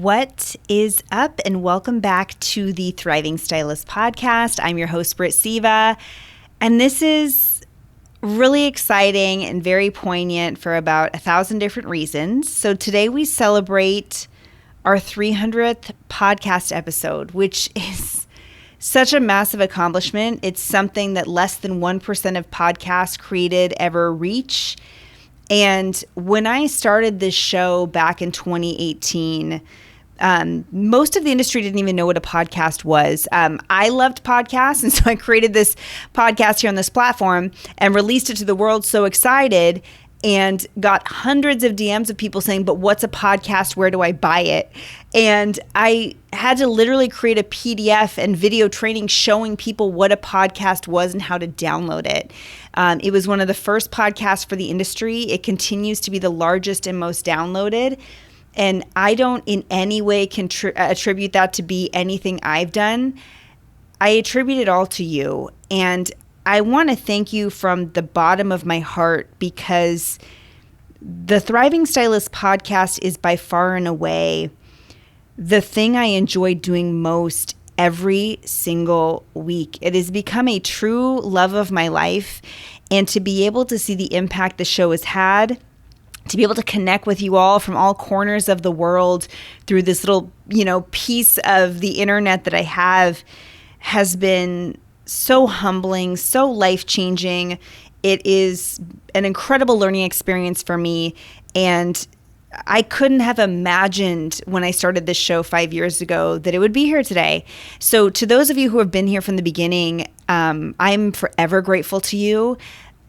What is up, and welcome back to the Thriving Stylist podcast. I'm your host, Britt Seva, and this is really exciting and very poignant for about 1,000 different reasons. So today we celebrate our 300th podcast episode, which is such a massive accomplishment. It's something that less than 1% of podcasts created ever reach. And when I started this show back in 2018, most of the industry didn't even know what a podcast was. I loved podcasts, and so I created this podcast here on this platform and released it to the world so excited, and got hundreds of DMs of people saying, but what's a podcast? Where do I buy it? And I had to literally create a PDF and video training showing people what a podcast was and how to download it. It was one of the first podcasts for the industry. It continues to be the largest and most downloaded. And I don't in any way attribute that to be anything I've done. I attribute it all to you. And I want to thank you from the bottom of my heart, because the Thriving Stylist podcast is by far and away the thing I enjoy doing most every single week. It has become a true love of my life, and to be able to see the impact the show has had, to be able to connect with you all from all corners of the world through this little, piece of the internet that I have, has been so humbling, so life-changing. It is an incredible learning experience for me, and I couldn't have imagined when I started this show 5 years ago that it would be here today. So to those of you who have been here from the beginning, I'm forever grateful to you.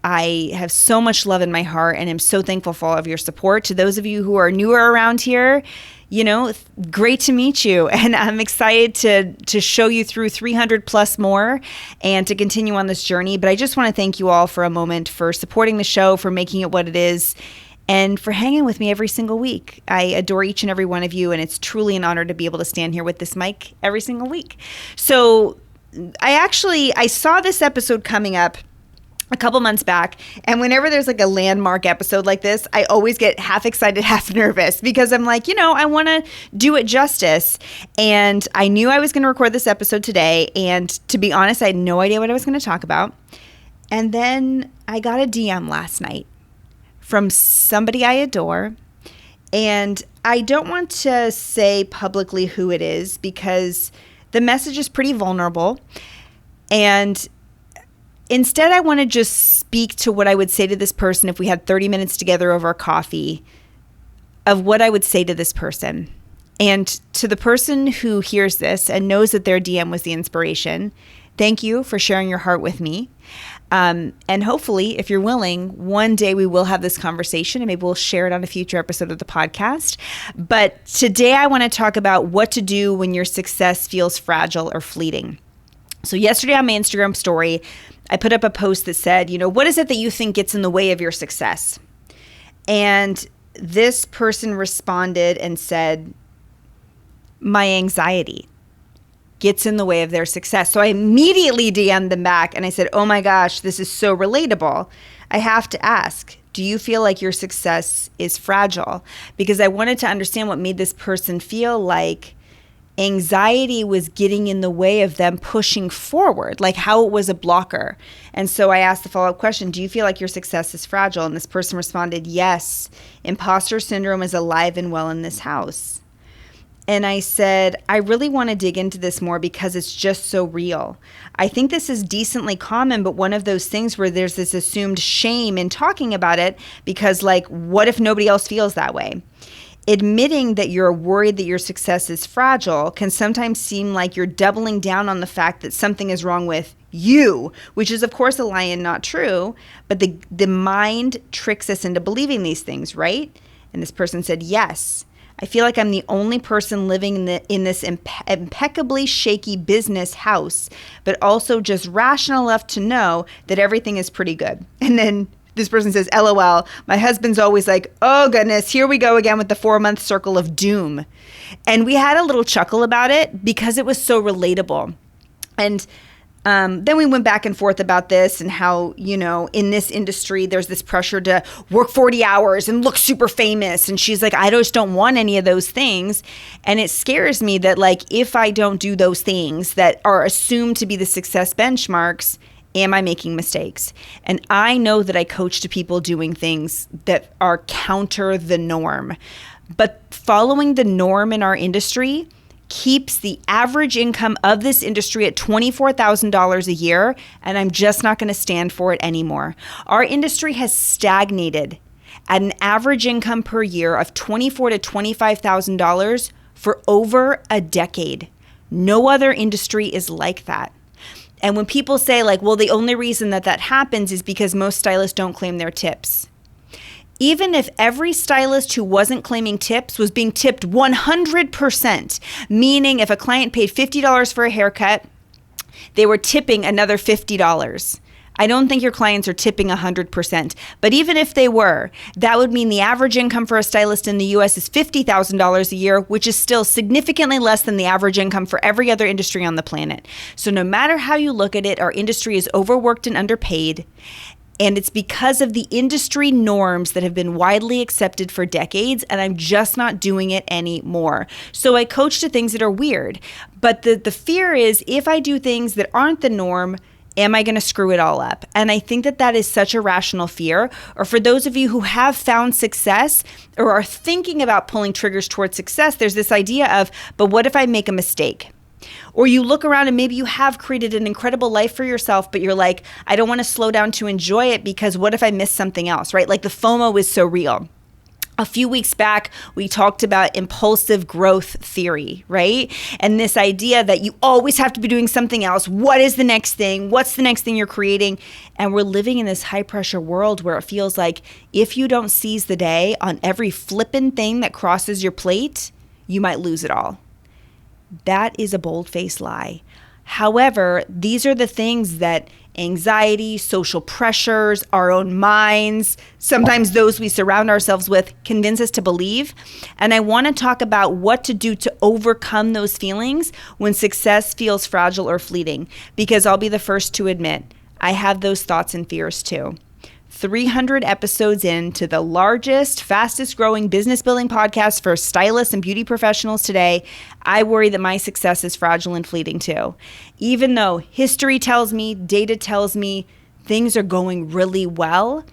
I have so much love in my heart, and I'm so thankful for all of your support. To those of you who are newer around here, great to meet you. And I'm excited to show you through 300 plus more and to continue on this journey. But I just want to thank you all for a moment for supporting the show, for making it what it is, and for hanging with me every single week. I adore each and every one of you, and it's truly an honor to be able to stand here with this mic every single week. So I saw this episode coming up a couple months back, and whenever there's like a landmark episode like this, I always get half excited, half nervous, because I'm like, I want to do it justice. And I knew I was going to record this episode today, and to be honest, I had no idea what I was going to talk about. And then I got a DM last night from somebody I adore, and I don't want to say publicly who it is because the message is pretty vulnerable, and instead, I want to just speak to what I would say to this person if we had 30 minutes together over coffee, of what I would say to this person. And to the person who hears this and knows that their DM was the inspiration, thank you for sharing your heart with me. And hopefully, if you're willing, one day we will have this conversation, and maybe we'll share it on a future episode of the podcast. But today I want to talk about what to do when your success feels fragile or fleeting. So yesterday on my Instagram story, I put up a post that said, what is it that you think gets in the way of your success? And this person responded and said, my anxiety gets in the way of their success. So I immediately DM'd them back and I said, oh my gosh, this is so relatable. I have to ask, do you feel like your success is fragile? Because I wanted to understand what made this person feel like anxiety was getting in the way of them pushing forward, like how it was a blocker. And so I asked the follow-up question, do you feel like your success is fragile? And this person responded, yes, imposter syndrome is alive and well in this house. And I said, I really want to dig into this more because it's just so real. I think this is decently common, but one of those things where there's this assumed shame in talking about it because, what if nobody else feels that way? Admitting that you're worried that your success is fragile can sometimes seem like you're doubling down on the fact that something is wrong with you, which is, of course, a lie and not true. But the mind tricks us into believing these things, right? And this person said, yes. I feel like I'm the only person living in this impeccably shaky business house, but also just rational enough to know that everything is pretty good. And then this person says, LOL, my husband's always like, oh goodness, here we go again with the 4-month circle of doom. And we had a little chuckle about it because it was so relatable. And Then we went back and forth about this and how, in this industry, there's this pressure to work 40 hours and look super famous. And she's like, I just don't want any of those things. And it scares me that if I don't do those things that are assumed to be the success benchmarks, am I making mistakes? And I know that I coach to people doing things that are counter the norm. But following the norm in our industry keeps the average income of this industry at $24,000 a year, and I'm just not going to stand for it anymore. Our industry has stagnated at an average income per year of $24,000 to $25,000 for over a decade. No other industry is like that. And when people say the only reason that happens is because most stylists don't claim their tips. Even if every stylist who wasn't claiming tips was being tipped 100%, meaning if a client paid $50 for a haircut, they were tipping another $50. I don't think your clients are tipping 100%, but even if they were, that would mean the average income for a stylist in the US is $50,000 a year, which is still significantly less than the average income for every other industry on the planet. So no matter how you look at it, our industry is overworked and underpaid. And it's because of the industry norms that have been widely accepted for decades, and I'm just not doing it anymore. So I coach to things that are weird. But the fear is, if I do things that aren't the norm, am I going to screw it all up? And I think that is such a rational fear. Or for those of you who have found success or are thinking about pulling triggers towards success, there's this idea of, but what if I make a mistake? Or you look around and maybe you have created an incredible life for yourself, but you're like, I don't want to slow down to enjoy it because what if I miss something else, right? The FOMO is so real. A few weeks back, we talked about impulsive growth theory, right? And this idea that you always have to be doing something else. What is the next thing? What's the next thing you're creating? And we're living in this high pressure world where it feels like if you don't seize the day on every flippin' thing that crosses your plate, you might lose it all. That is a bold-faced lie. However, these are the things that anxiety, social pressures, our own minds, sometimes those we surround ourselves with, convince us to believe. And I want to talk about what to do to overcome those feelings when success feels fragile or fleeting, because I'll be the first to admit, I have those thoughts and fears too. 300 episodes into the largest, fastest growing business building podcast for stylists and beauty professionals today, I worry that my success is fragile and fleeting too. Even though history tells me, data tells me things are going really well,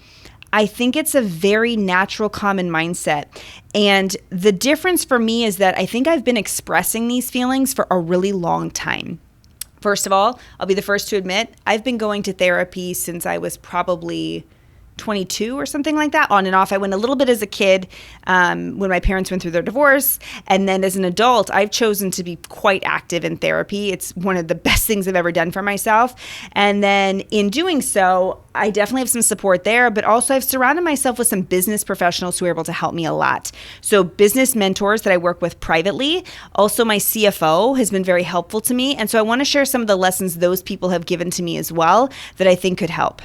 I think it's a very natural, common mindset. And the difference for me is that I think I've been expressing these feelings for a really long time. First of all, I'll be the first to admit, I've been going to therapy since I was probably 22 or something like that, on and off. I went a little bit as a kid when my parents went through their divorce. And then as an adult, I've chosen to be quite active in therapy. It's one of the best things I've ever done for myself. And then in doing so, I definitely have some support there, but also I've surrounded myself with some business professionals who are able to help me a lot. So business mentors that I work with privately. Also, my CFO has been very helpful to me. And so I want to share some of the lessons those people have given to me as well that I think could help.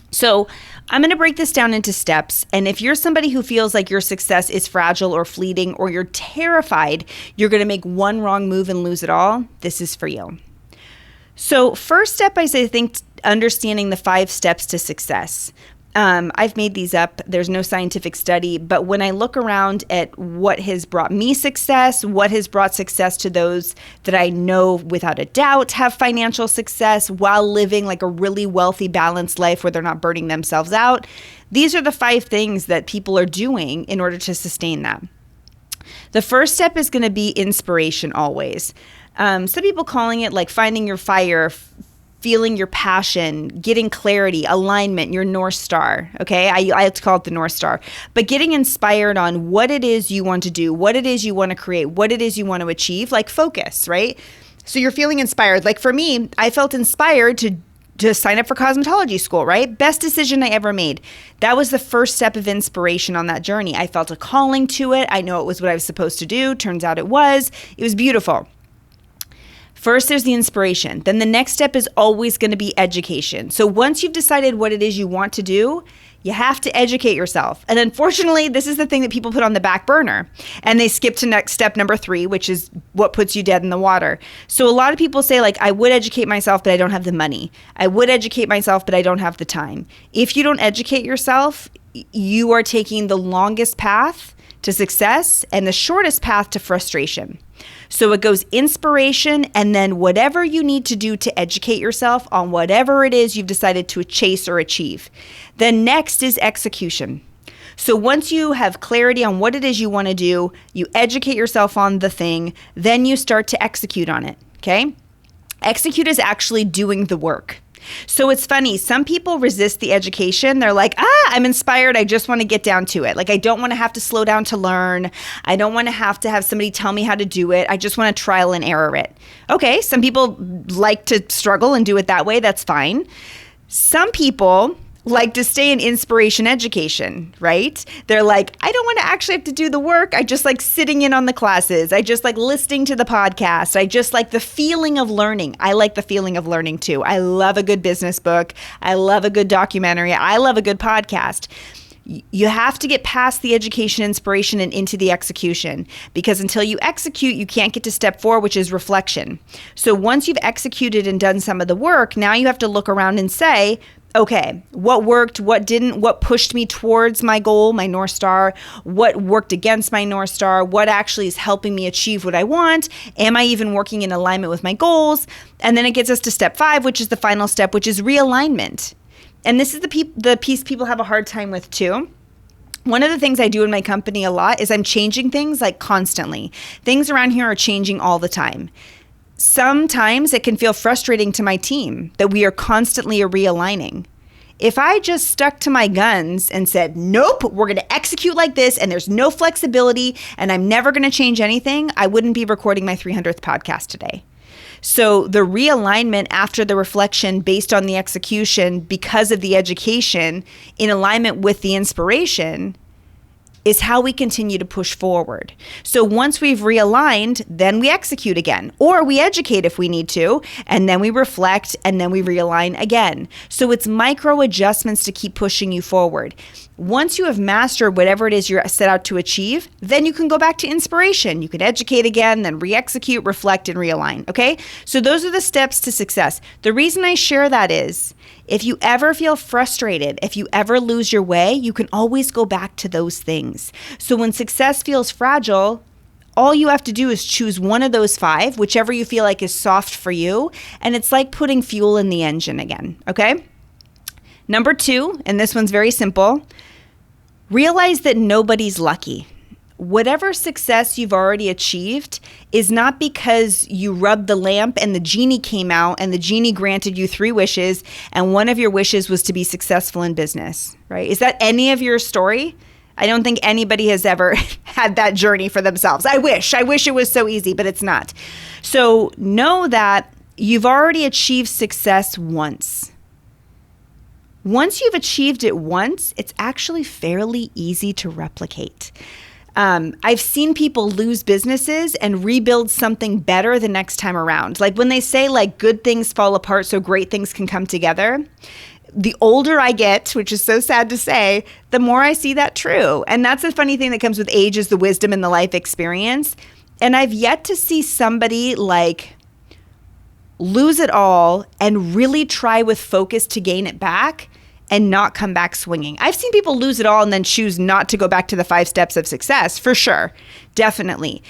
So I'm going to break this down into steps. And if you're somebody who feels like your success is fragile or fleeting, or you're terrified you're going to make one wrong move and lose it all, this is for you. So first step is, I think, understanding the 5 steps to success. I've made these up. There's no scientific study, but when I look around at what has brought me success, what has brought success to those that I know without a doubt have financial success while living like a really wealthy, balanced life where they're not burning themselves out, these are the 5 things that people are doing in order to sustain that. The first step is going to be inspiration always. Some people calling it like finding your fire, feeling your passion, getting clarity, alignment, your North Star, okay? I like to call it the North Star. But getting inspired on what it is you want to do, what it is you want to create, what it is you want to achieve, like focus, right? So you're feeling inspired. Like for me, I felt inspired to sign up for cosmetology school, right? Best decision I ever made. That was the first step of inspiration on that journey. I felt a calling to it. I know it was what I was supposed to do. Turns out it was. It was beautiful. First, there's the inspiration. Then the next step is always going to be education. So once you've decided what it is you want to do, You have to educate yourself. And unfortunately, this is the thing that people put on the back burner. And they skip to next step number 3, which is what puts you dead in the water. So a lot of people say, like, I would educate myself, but I don't have the money. I would educate myself, but I don't have the time. If you don't educate yourself, you are taking the longest path to success and the shortest path to frustration. So it goes inspiration and then whatever you need to do to educate yourself on whatever it is you've decided to chase or achieve. Then next is execution. So once you have clarity on what it is you want to do, you educate yourself on the thing, then you start to execute on it, okay? Execute is actually doing the work. So it's funny, some people resist the education. They're like, I'm inspired. I just want to get down to it. Like, I don't want to have to slow down to learn. I don't want to have somebody tell me how to do it. I just want to trial and error it. Okay, some people like to struggle and do it that way. That's fine. Some people like to stay in inspiration education, right? They're like, I don't want to actually have to do the work. I just like sitting in on the classes. I just like listening to the podcast. I just like the feeling of learning. I like the feeling of learning too. I love a good business book. I love a good documentary. I love a good podcast. You have to get past the education, inspiration, and into the execution, because until you execute, you can't get to step 4, which is reflection. So once you've executed and done some of the work, now you have to look around and say, okay, what worked, what didn't, what pushed me towards my goal, my North Star, what worked against my North Star, what actually is helping me achieve what I want, am I even working in alignment with my goals? And then it gets us to step 5, which is the final step, which is realignment. And this is the piece people have a hard time with too. One of the things I do in my company a lot is I'm changing things like constantly. Things around here are changing all the time. Sometimes it can feel frustrating to my team that we are constantly realigning. If I just stuck to my guns and said, nope, we're going to execute like this and there's no flexibility and I'm never going to change anything, I wouldn't be recording my 300th podcast today. So the realignment after the reflection based on the execution because of the education in alignment with the inspiration is how we continue to push forward. So once we've realigned, then we execute again, or we educate if we need to, and then we reflect, and then we realign again. So it's micro adjustments to keep pushing you forward. Once you have mastered whatever it is you're set out to achieve, then you can go back to inspiration. You can educate again, then re-execute, reflect, and realign, okay? So those are the steps to success. The reason I share that is, if you ever feel frustrated, if you ever lose your way, you can always go back to those things. So when success feels fragile, all you have to do is choose one of those 5, whichever you feel like is soft for you, and it's like putting fuel in the engine again, okay? Number 2, and this one's very simple, realize that nobody's lucky. Whatever success you've already achieved is not because you rubbed the lamp and the genie came out and the genie granted you 3 wishes and one of your wishes was to be successful in business, right? Is that any of your story? I don't think anybody has ever had that journey for themselves. I wish it was so easy, but it's not. So know that you've already achieved success once. Once you've achieved it once, it's actually fairly easy to replicate. I've seen people lose businesses and rebuild something better the next time around. Like when they say like good things fall apart so great things can come together, the older I get, which is so sad to say, the more I see that true. And that's the funny thing that comes with age is the wisdom and the life experience. And I've yet to see somebody like lose it all and really try with focus to gain it back and not come back swinging. I've seen people lose it all and then choose not to go back to the 5 steps of success, for sure, definitely.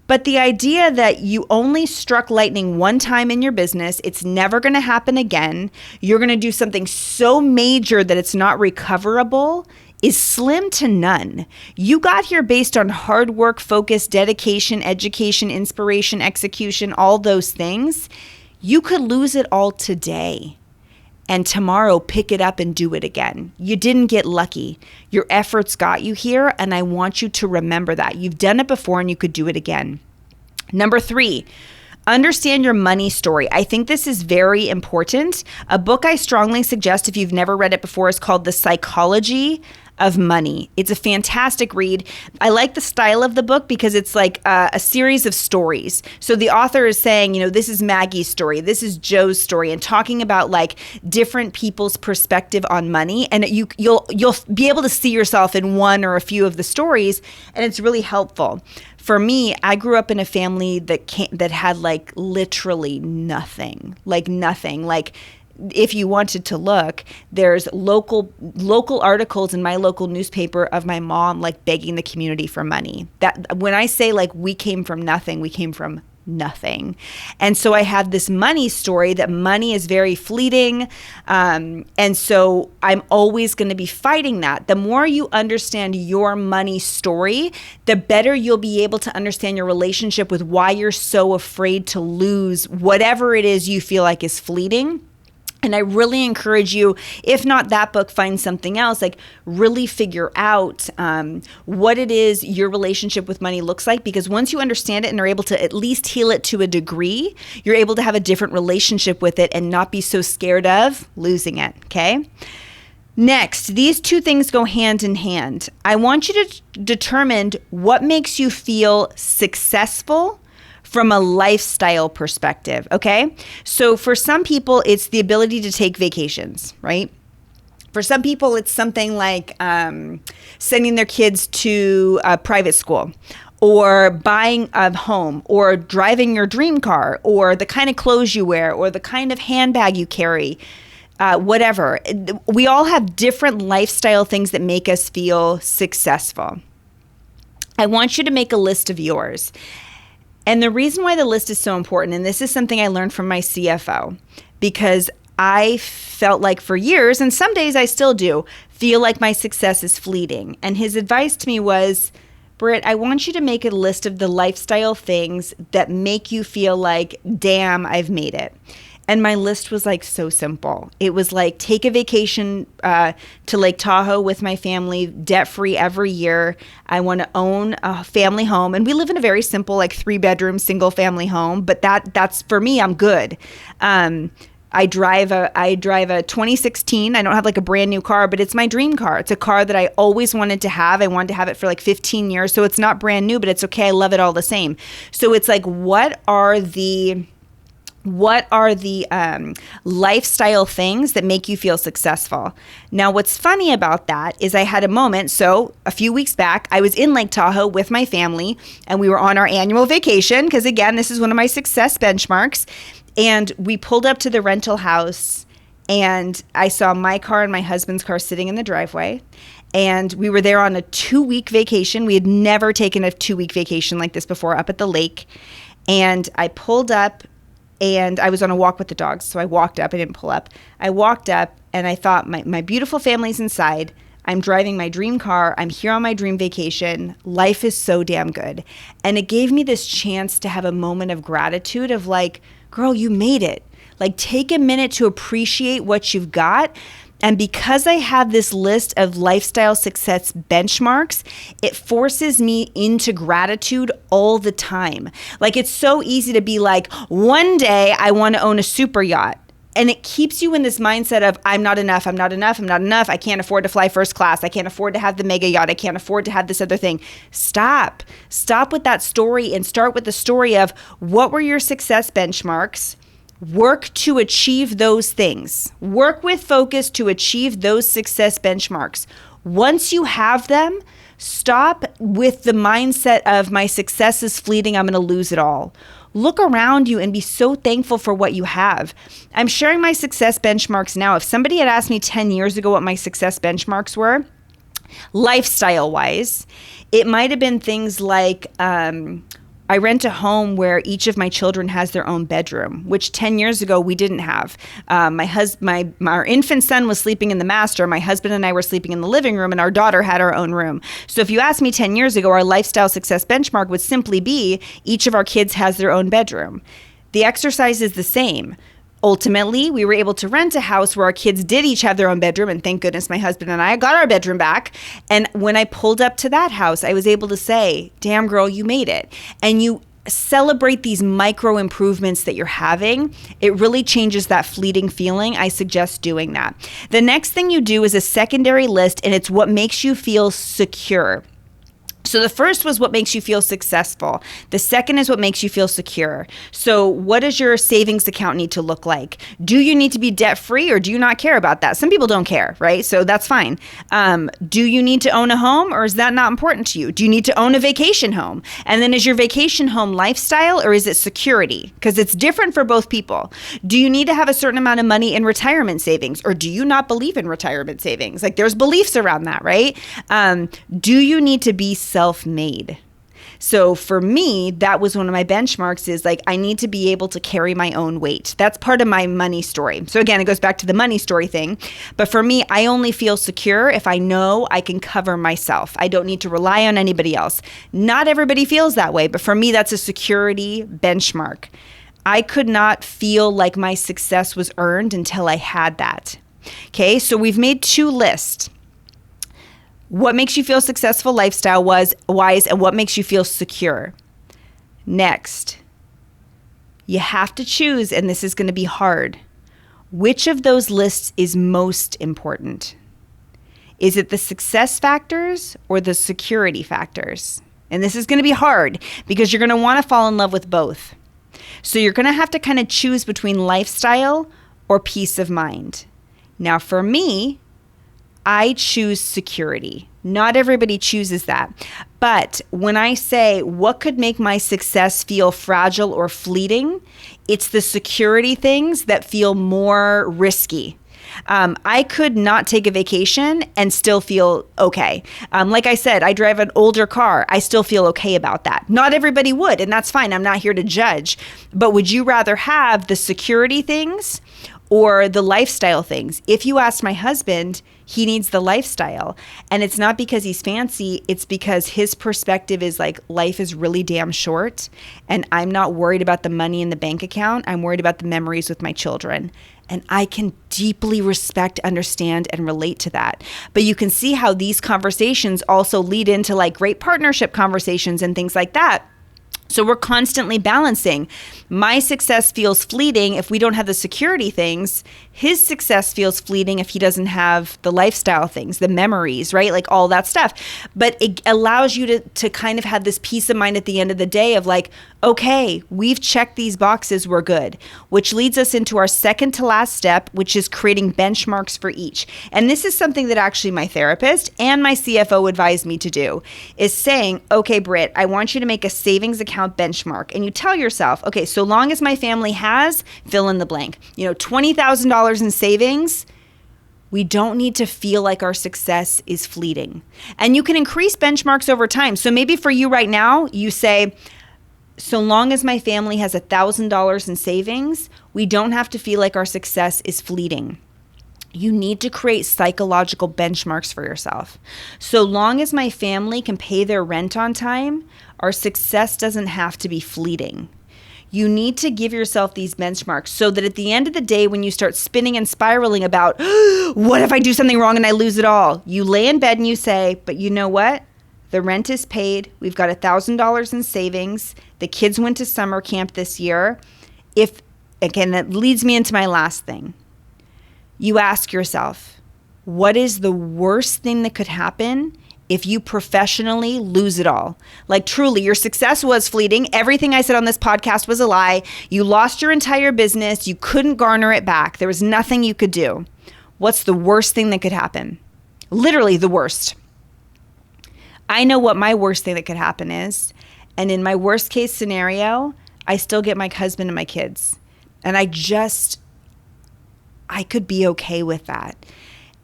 But the idea that you only struck lightning one time in your business, it's never going to happen again, you're going to do something so major that it's not recoverable, is slim to none. You got here based on hard work, focus, dedication, education, inspiration, execution, all those things. You could lose it all today. And tomorrow, pick it up and do it again. You didn't get lucky. Your efforts got you here, and I want you to remember that. You've done it before, and you could do it again. Number 3, understand your money story. I think this is very important. A book I strongly suggest, if you've never read it before, is called The Psychology of Money. It's a fantastic read. I like the style of the book because it's like a series of stories. So the author is saying, this is Maggie's story, this is Joe's story, and talking about like different people's perspective on money. And you'll be able to see yourself in one or a few of the stories, and it's really helpful. For me, I grew up in a family that had like literally nothing. Like if you wanted to look, there's local articles in my local newspaper of my mom like begging the community for money. That when I say like we came from nothing, we came from nothing. And so I have this money story that money is very fleeting. And so I'm always going to be fighting that. The more you understand your money story, the better you'll be able to understand your relationship with why you're so afraid to lose whatever it is you feel like is fleeting. And I really encourage you, if not that book, find something else, like really figure out what it is your relationship with money looks like. Because once you understand it and are able to at least heal it to a degree, you're able to have a different relationship with it and not be so scared of losing it, okay? Next, these two things go hand in hand. I want you to determine what makes you feel successful from a lifestyle perspective, okay? So for some people, it's the ability to take vacations, right? For some people, it's something like sending their kids to a private school, or buying a home, or driving your dream car, or the kind of clothes you wear, or the kind of handbag you carry, whatever. We all have different lifestyle things that make us feel successful. I want you to make a list of yours. And the reason why the list is so important, and this is something I learned from my CFO, because I felt like for years, and some days I still do, feel like my success is fleeting. And his advice to me was, Britt, I want you to make a list of the lifestyle things that make you feel like, damn, I've made it. And my list was like so simple. It was like take a vacation to Lake Tahoe with my family, debt-free every year. I want to own a family home. And we live in a very simple, like 3-bedroom, single family home. But that's for me, I'm good. I drive a 2016. I don't have like a brand new car, but it's my dream car. It's a car that I always wanted to have. I wanted to have it for like 15 years. So it's not brand new, but it's okay. I love it all the same. So it's like, what are the lifestyle things that make you feel successful? Now, what's funny about that is I had a moment. So a few weeks back, I was in Lake Tahoe with my family, and we were on our annual vacation because, again, this is one of my success benchmarks. And we pulled up to the rental house, and I saw my car and my husband's car sitting in the driveway. And we were there on a 2-week vacation. We had never taken a 2-week vacation like this before up at the lake. And I pulled up, and I was on a walk with the dogs. So I walked up. I didn't pull up. I walked up, and I thought, my beautiful family's inside. I'm driving my dream car. I'm here on my dream vacation. Life is so damn good. And it gave me this chance to have a moment of gratitude of like, girl, you made it. Like, take a minute to appreciate what you've got. And because I have this list of lifestyle success benchmarks, it forces me into gratitude all the time. Like, it's so easy to be like, one day I want to own a super yacht. And it keeps you in this mindset of, I'm not enough, I'm not enough, I'm not enough. I can't afford to fly first class. I can't afford to have the mega yacht. I can't afford to have this other thing. Stop. Stop with that story and start with the story of what were your success benchmarks? Work to achieve those things. Work with focus to achieve those success benchmarks. Once you have them, stop with the mindset of my success is fleeting, I'm going to lose it all. Look around you and be so thankful for what you have. I'm sharing my success benchmarks now. If somebody had asked me 10 years ago what my success benchmarks were, lifestyle-wise, it might have been things like I rent a home where each of my children has their own bedroom, which 10 years ago we didn't have. Our infant son was sleeping in the master. My husband and I were sleeping in the living room, and our daughter had our own room. So if you asked me 10 years ago, our lifestyle success benchmark would simply be each of our kids has their own bedroom. The exercise is the same. Ultimately, we were able to rent a house where our kids did each have their own bedroom, and thank goodness my husband and I got our bedroom back. And when I pulled up to that house, I was able to say, damn girl, you made it. And celebrate these micro improvements that you're having, it really changes that fleeting feeling. I suggest doing that. The next thing you do is a secondary list, and it's what makes you feel secure. So the first was what makes you feel successful. The second is what makes you feel secure. So what does your savings account need to look like? Do you need to be debt free, or do you not care about that? Some people don't care, right? So that's fine. Do you need to own a home, or is that not important to you? Do you need to own a vacation home? And then is your vacation home lifestyle, or is it security? Because it's different for both people. Do you need to have a certain amount of money in retirement savings, or do you not believe in retirement savings? Like, there's beliefs around that, right? Do you need to be self-made? So for me, that was one of my benchmarks, is like, I need to be able to carry my own weight. That's part of my money story. So again, it goes back to the money story thing. But for me, I only feel secure if I know I can cover myself. I don't need to rely on anybody else. Not everybody feels that way, but for me, that's a security benchmark. I could not feel like my success was earned until I had that. Okay, so we've made 2 lists. What makes you feel successful lifestyle-wise, and what makes you feel secure. Next, you have to choose, and this is going to be hard. Which of those lists is most important? Is it the success factors or the security factors? And this is going to be hard because you're going to want to fall in love with both. So you're going to have to kind of choose between lifestyle or peace of mind. Now, for me, I choose security. Not everybody chooses that. But when I say what could make my success feel fragile or fleeting, it's the security things that feel more risky. I could not take a vacation and still feel okay. Like I said, I drive an older car. I still feel okay about that. Not everybody would, and that's fine. I'm not here to judge. But would you rather have the security things or the lifestyle things? If you ask my husband, he needs the lifestyle. And it's not because he's fancy. It's because his perspective is like, life is really damn short. And I'm not worried about the money in the bank account. I'm worried about the memories with my children. And I can deeply respect, understand, and relate to that. But you can see how these conversations also lead into like great partnership conversations and things like that. So we're constantly balancing. My success feels fleeting if we don't have the security things. His success feels fleeting if he doesn't have the lifestyle things, the memories, right? Like all that stuff. But it allows you to kind of have this peace of mind at the end of the day of like, okay, we've checked these boxes, we're good. Which leads us into our second to last step, which is creating benchmarks for each. And this is something that actually my therapist and my CFO advised me to do, is saying, okay, Britt, I want you to make a savings account benchmark. And you tell yourself, okay, so long as my family has, fill in the blank, $20,000 in savings, we don't need to feel like our success is fleeting. And you can increase benchmarks over time. So maybe for you right now, you say, so long as my family has $1,000 in savings, we don't have to feel like our success is fleeting. You need to create psychological benchmarks for yourself. So long as my family can pay their rent on time, our success doesn't have to be fleeting. You need to give yourself these benchmarks so that at the end of the day, when you start spinning and spiraling about, what if I do something wrong and I lose it all? You lay in bed and you say, but you know what? The rent is paid. We've got $1,000 in savings. The kids went to summer camp this year. Again, that leads me into my last thing. You ask yourself, what is the worst thing that could happen if you professionally lose it all? Like truly, your success was fleeting. Everything I said on this podcast was a lie. You lost your entire business. You couldn't garner it back. There was nothing you could do. What's the worst thing that could happen? Literally the worst. I know what my worst thing that could happen is. And in my worst case scenario, I still get my husband and my kids. And I could be okay with that.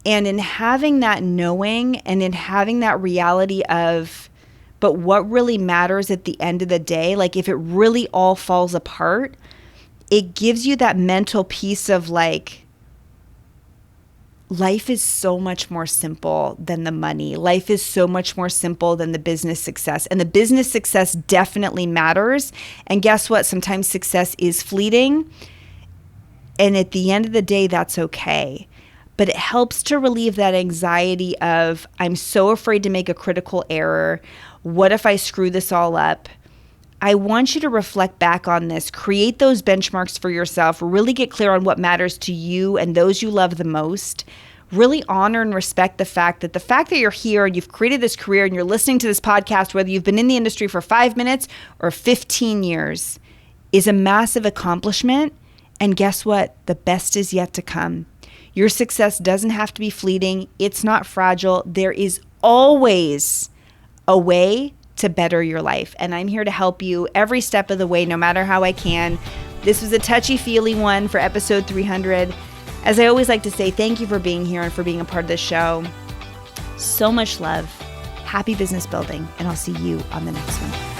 And in having that knowing and in having that reality of, but what really matters at the end of the day, like if it really all falls apart, it gives you that mental peace of like, life is so much more simple than the money. Life is so much more simple than the business success. And the business success definitely matters. And guess what? Sometimes success is fleeting. And at the end of the day, that's okay. But it helps to relieve that anxiety of, I'm so afraid to make a critical error. What if I screw this all up? I want you to reflect back on this, create those benchmarks for yourself, really get clear on what matters to you and those you love the most. Really honor and respect the fact that you're here and you've created this career and you're listening to this podcast, whether you've been in the industry for 5 minutes or 15 years, is a massive accomplishment. And guess what? The best is yet to come. Your success doesn't have to be fleeting. It's not fragile. There is always a way to better your life. And I'm here to help you every step of the way, no matter how I can. This was a touchy-feely one for episode 300. As I always like to say, thank you for being here and for being a part of this show. So much love. Happy business building. And I'll see you on the next one.